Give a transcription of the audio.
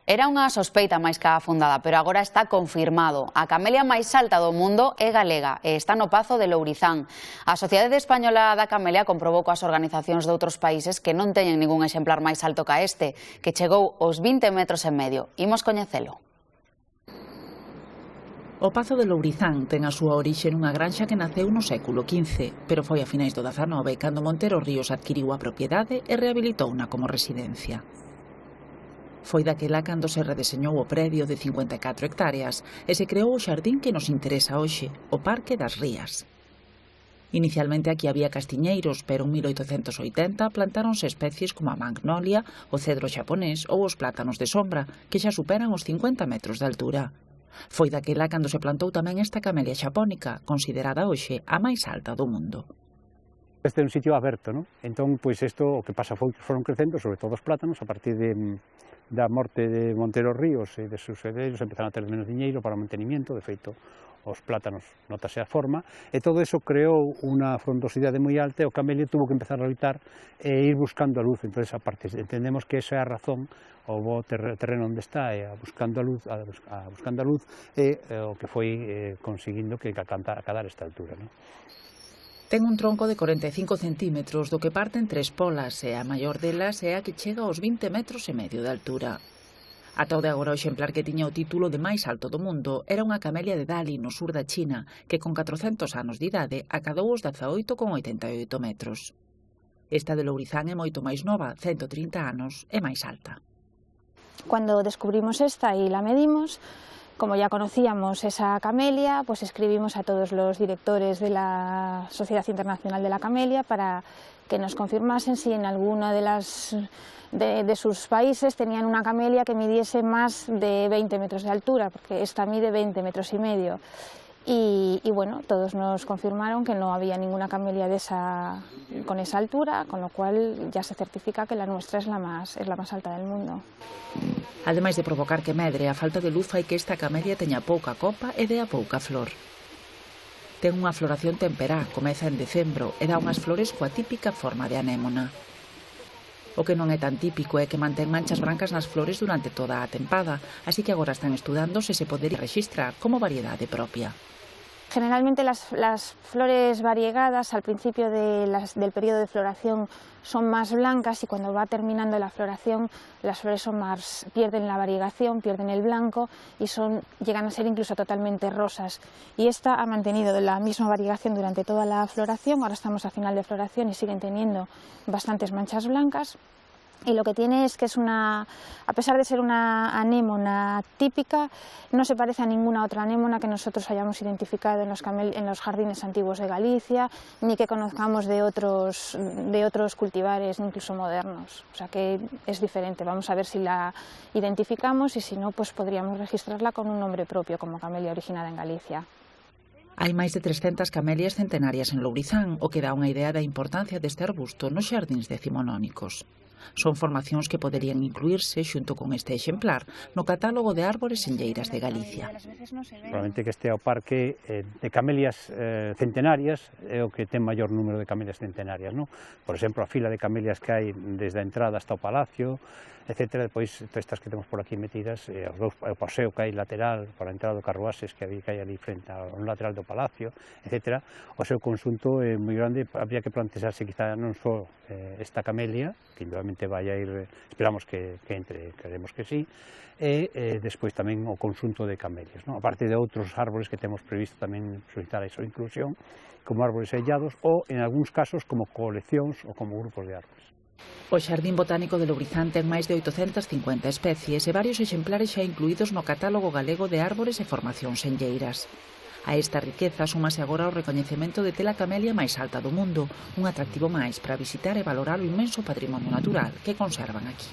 Era unha sospeita máis que afundada, pero agora está confirmado. A camelia máis alta do mundo é galega e está no Pazo de Lourizán. A Sociedade Española da Camelia comprobou coas organizacións de outros países que non teñen ningún exemplar máis alto que este, que chegou aos 20,5 metros. Imos coñecelo. O Pazo de Lourizán ten a súa orixe nunha granxa que naceu no século XV, pero foi a finais do XIX cando Montero Ríos adquiriu a propiedade e rehabilitouna como residencia. Foi daquela cando se redeseñou o predio de 54 hectáreas e se creou o xardín que nos interesa hoxe, o Parque das Rías. Inicialmente aquí había castiñeiros, pero en 1880 plantáronse especies como a magnolia, o cedro xaponés ou os plátanos de sombra, que xa superan os 50 metros de altura. Foi daquela cando se plantou tamén esta camelia xapónica, considerada hoxe a máis alta do mundo. Este é un sitio aberto, non? Entón, pois isto, o que pasa foi que foron crecendo, sobre todo os plátanos, a partir da morte de Montero Ríos e de seus herdeiros, empezaron a ter menos diñeiro para o mantenimiento, de feito, os plátanos notase a forma, e todo eso creou unha frondosidade moi alta e o camelio tuvo que empezar a habitar e ir buscando a luz. Entón, a parte, entendemos que esa é a razón, o bo terreno onde está, buscando a luz, é o que foi conseguindo que acadar esta altura, non? Ten un tronco de 45 centímetros, do que parten 3 polas, e a maior delas é a que chega aos 20,5 metros de altura. Ata o de agora o exemplar que tiña o título de máis alto do mundo era unha camelia de Dali, no sur da China, que con 400 anos de idade acadou os 18,88 metros. Esta de Lourizán é moito máis nova, 130 anos, e máis alta. Cuando descubrimos esta y la medimos, como ya conocíamos esa camelia, pues escribimos a todos los directores de la Sociedad Internacional de la Camelia para que nos confirmasen si en alguno de sus países tenían una camelia que midiese más de 20 metros de altura, porque esta mide 20,5 metros. Y bueno, todos nos confirmaron que no había ninguna camelia con esa altura, con lo cual ya se certifica que la nuestra es la más alta del mundo. Ademais de provocar que medre, a falta de luz fai que esta camelia teña pouca copa e dea pouca flor. Ten unha floración temperá, comeza en decembro e dá unhas flores coa típica forma de anémona. O que non é tan típico é que mantén manchas brancas nas flores durante toda a tempada, así que agora están estudando se se podería rexistrar como variedade propia. Generalmente las flores variegadas al principio del periodo de floración son más blancas y cuando va terminando la floración las flores pierden la variegación, pierden el blanco y llegan a ser incluso totalmente rosas. Y esta ha mantenido la misma variegación durante toda la floración, ahora estamos a final de floración y siguen teniendo bastantes manchas blancas. Y lo que tiene es que a pesar de ser una anémona típica, no se parece a ninguna otra anémona que nosotros hayamos identificado en los jardines antiguos de Galicia, ni que conozcamos de otros cultivares, incluso modernos. O sea que es diferente. Vamos a ver si la identificamos y si no, pues podríamos registrarla con un nombre propio, como camelia originada en Galicia. Hai máis de 300 camelias centenarias en Lourizán, o que dá unha idea da importancia deste arbusto nos xardíns decimonónicos. Son formacións que poderían incluirse, xunto con este exemplar, no catálogo de árbores senlleiras de Galicia. Probablemente que este é o parque de camelias centenarias, é o que ten maior número de camelias centenarias, non? Por exemplo, a fila de camelias que hai desde a entrada hasta o palacio, etc. Depois, estas que temos por aquí metidas, o paseo que hai lateral para a entrada do carruaxes que hai ali frente ao lateral do palacio, etc. O seu conxunto é moi grande, habría que plantexarse quizá non só esta camelia, que indudablemente vai a ir, esperamos que entre, queremos que sí, e despois tamén o conxunto de camelias, non? A parte de outros árbores que temos previsto tamén solicitar a súa inclusión, como árbores sellados ou, en algúns casos, como coleccións ou como grupos de árboles. O Xardín Botánico de Lourizán ten máis de 850 especies e varios exemplares xa incluídos no catálogo galego de árbores e formacións senlleiras. A esta riqueza súmase agora o recoñecemento de ter a camelia máis alta do mundo, un atractivo máis para visitar e valorar o inmenso patrimonio natural que conservan aquí.